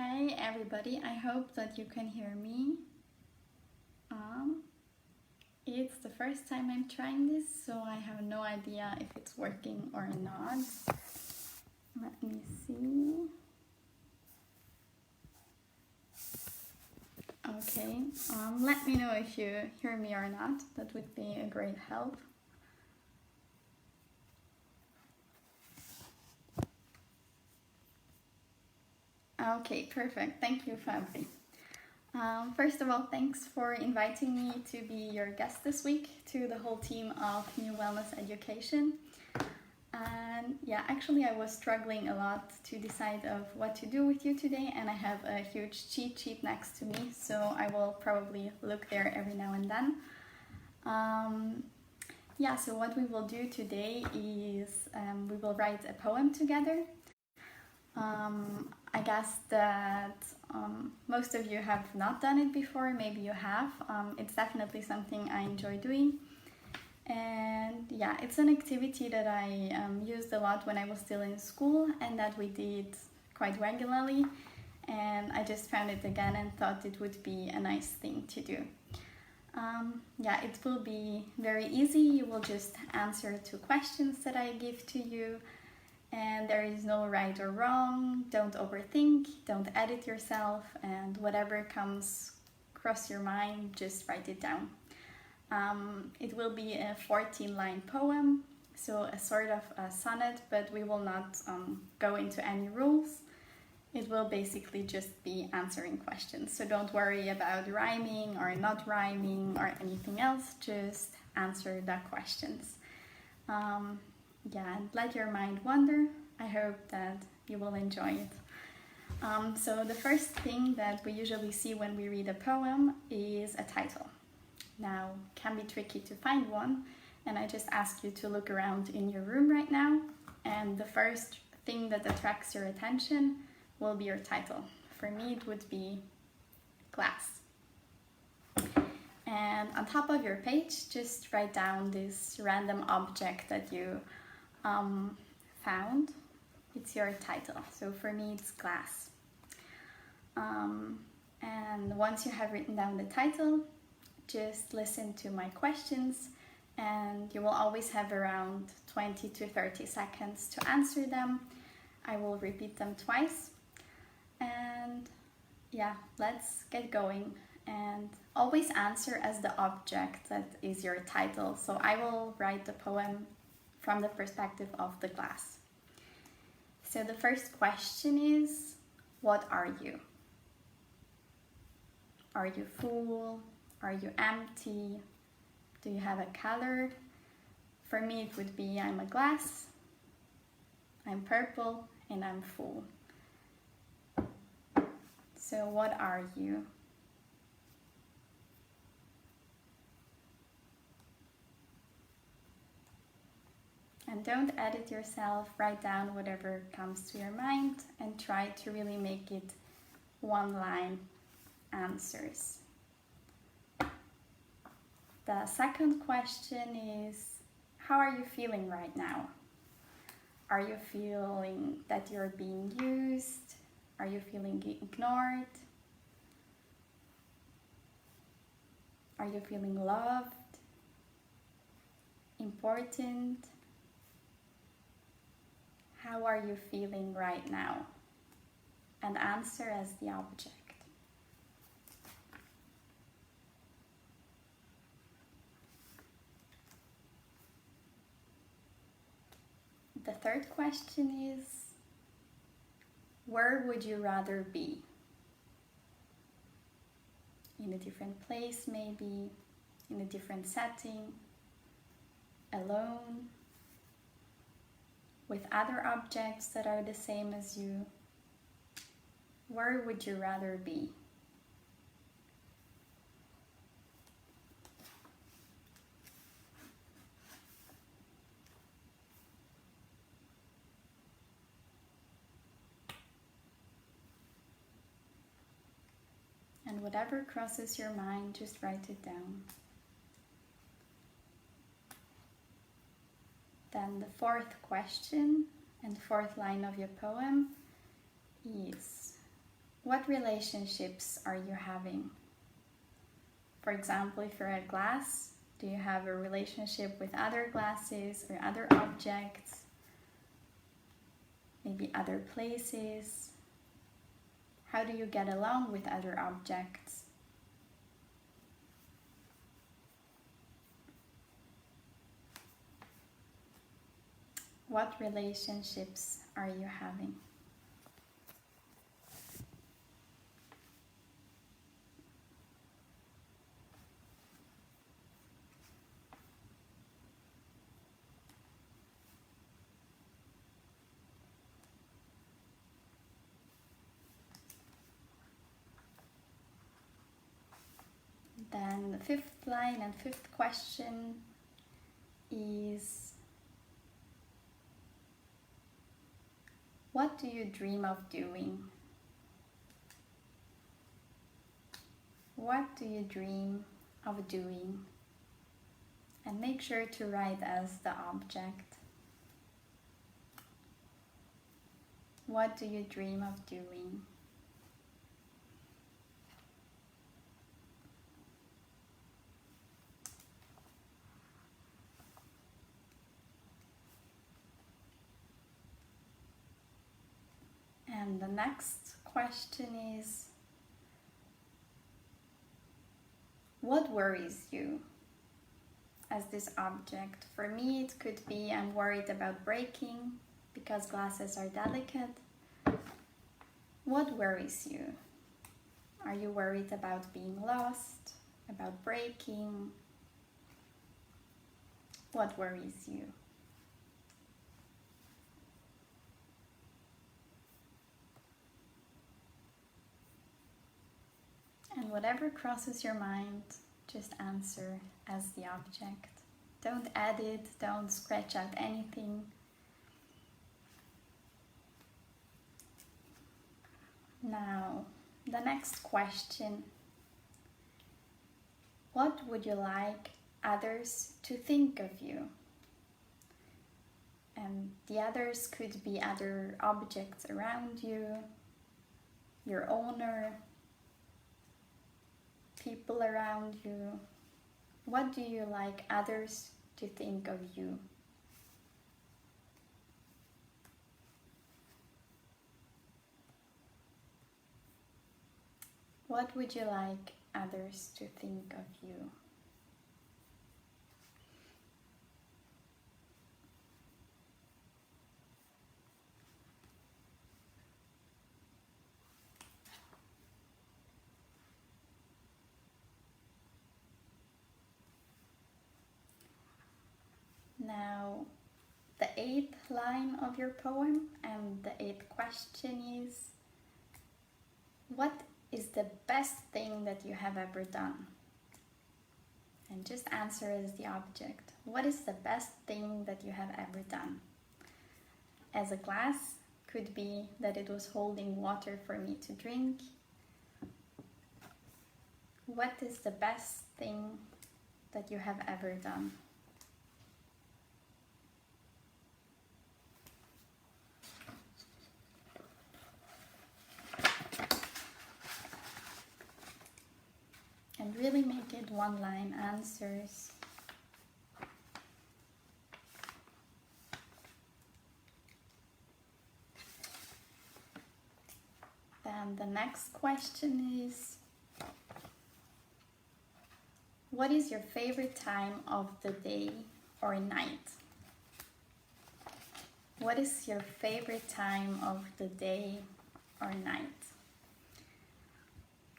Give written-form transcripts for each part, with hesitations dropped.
Hey everybody, I hope that you can hear me. It's the first time I'm trying this, so I have no idea if it's working or not. Let me see. Okay, let me know if you hear me or not. That would be a great help. Okay, perfect. Thank you, Fabri. First of all, thanks for inviting me to be your guest this week, to the whole team of New Wellness Education. And yeah, actually I was struggling a lot to decide of what to do with you today, and I have a huge cheat sheet next to me, so I will probably look there every now and then. Yeah, so what we will do today is we will write a poem together. I guess that most of you have not done it before, maybe you have. It's definitely something I enjoy doing. And yeah, it's an activity that I used a lot when I was still in school and that we did quite regularly. And I just found it again and thought it would be a nice thing to do. Yeah, it will be very easy. You will just answer 2 questions that I give to you. And there is no right or wrong. Don't overthink, don't edit yourself, and whatever comes across your mind, just write it down. It will be a 14-line poem, so a sort of a sonnet, but we will not go into any rules. It will basically just be answering questions. So don't worry about rhyming or not rhyming or anything else, just answer the questions. Yeah, and let your mind wander. I hope that you will enjoy it. So the first thing that we usually see when we read a poem is a title. Now, it can be tricky to find one, and I just ask you to look around in your room right now, and the first thing that attracts your attention will be your title. For me, it would be glass. And on top of your page, just write down this random object that you found. It's your title. So for me, it's glass. And once you have written down the title, just listen to my questions, and you will always have around 20 to 30 seconds to answer them. I will repeat them twice. And yeah, let's get going. And always answer as the object that is your title. So I will write the poem from the perspective of the glass. So the first question is, what are you? Are you full? Are you empty? Do you have a color? For me it would be I'm a glass, I'm purple, and I'm full. So what are you? And don't edit yourself, write down whatever comes to your mind and try to really make it 1-line answers. The second question is, how are you feeling right now? Are you feeling that you're being used? Are you feeling ignored? Are you feeling loved? Important? How are you feeling right now? And answer as the object. The third question is, where would you rather be? In a different place maybe, in a different setting, alone, with other objects that are the same as you. Where would you rather be? And whatever crosses your mind, just write it down. Then the fourth question and 4th line of your poem is, What relationships are you having? For example, if you're a glass, do you have a relationship with other glasses or other objects? Maybe other places? How do you get along with other objects? What relationships are you having? Then the fifth line and fifth question is, what do you dream of doing? What do you dream of doing? And make sure to write as the object. What do you dream of doing? And the next question is, what worries you as this object? For me, it could be I'm worried about breaking because glasses are delicate. What worries you? Are you worried about being lost, about breaking? What worries you? And whatever crosses your mind, just answer as the object. Don't add it, don't scratch out anything. Now, the next question. What would you like others to think of you? And the others could be other objects around you, your owner, people around you. What do you like others to think of you? What would you like others to think of you? Now, the 8th line of your poem and the 8th question is, what is the best thing that you have ever done? And just answer as the object. What is the best thing that you have ever done? As a glass, could be that it was holding water for me to drink. What is the best thing that you have ever done? And really make it one-line answers. Then the next question is, what is your favorite time of the day or night? What is your favorite time of the day or night?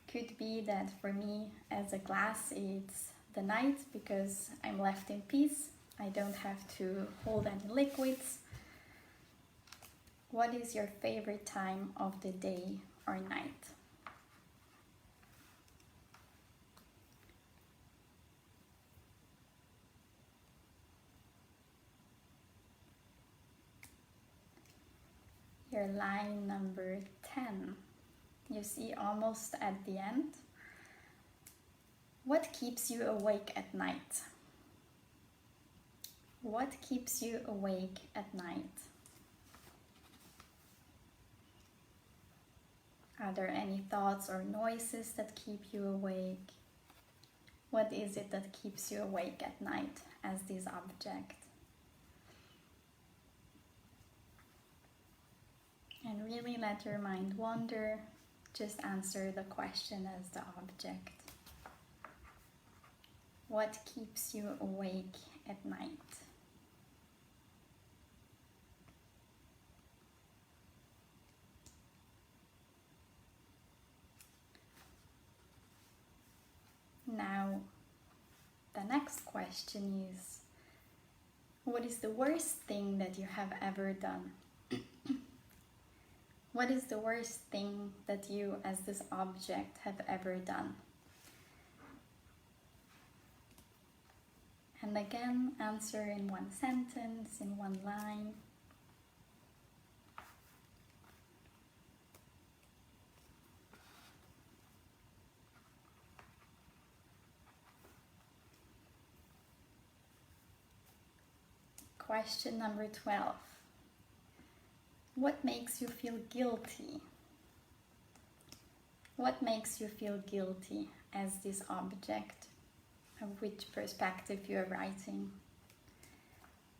Could be that for me as a glass it's the night because I'm left in peace. I don't have to hold any liquids. What is your favorite time of the day or night? Your line number 10. You see almost at the end. What keeps you awake at night? What keeps you awake at night? Are there any thoughts or noises that keep you awake? What is it that keeps you awake at night as this object? And really let your mind wander. Just answer the question as the object. What keeps you awake at night? Now, the next question is, what is the worst thing that you have ever done? What is the worst thing that you, as this object, have ever done? And again, answer in one sentence, in one line. Question number 12. What makes you feel guilty? What makes you feel guilty as this object? Of which perspective you are writing?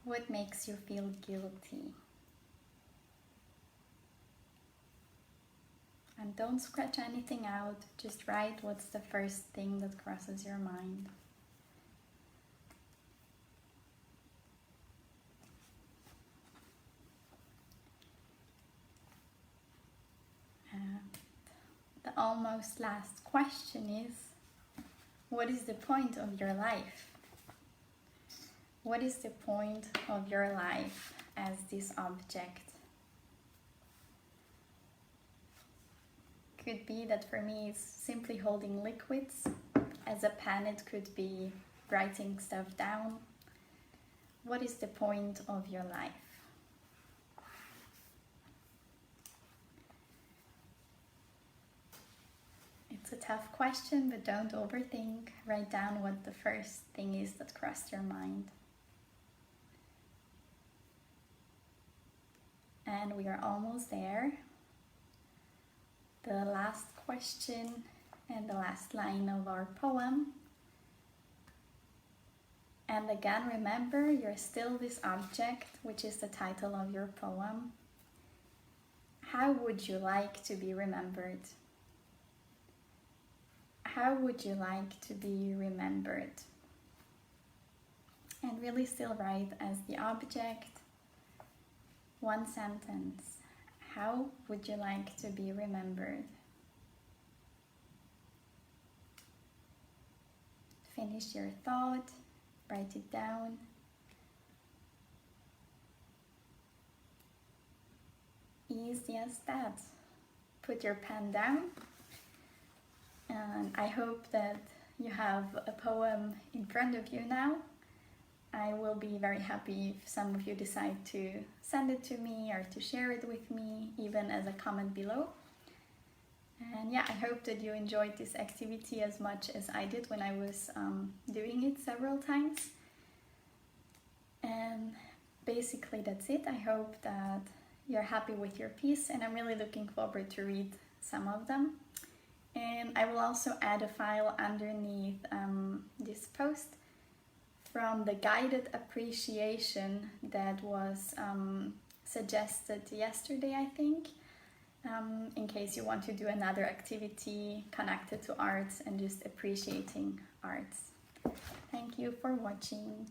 What makes you feel guilty? And don't scratch anything out, just write what's the first thing that crosses your mind. The almost last question is, what is the point of your life? What is the point of your life as this object? Could be that for me it's simply holding liquids. As a pen it could be writing stuff down. What is the point of your life? It's a tough question, but don't overthink. Write down what the first thing is that crossed your mind. And we are almost there. The last question and the last line of our poem. And again, remember, you're still this object, which is the title of your poem. How would you like to be remembered? How would you like to be remembered? And really still write as the object, one sentence. How would you like to be remembered? Finish your thought, write it down. Easy as that. Put your pen down. And I hope that you have a poem in front of you now. I will be very happy if some of you decide to send it to me or to share it with me, even as a comment below. And yeah, I hope that you enjoyed this activity as much as I did when I was doing it several times. And basically that's it. I hope that you're happy with your piece, and I'm really looking forward to read some of them. And I will also add a file underneath this post from the guided appreciation that was suggested yesterday, I think, in case you want to do another activity connected to arts and just appreciating arts. Thank you for watching.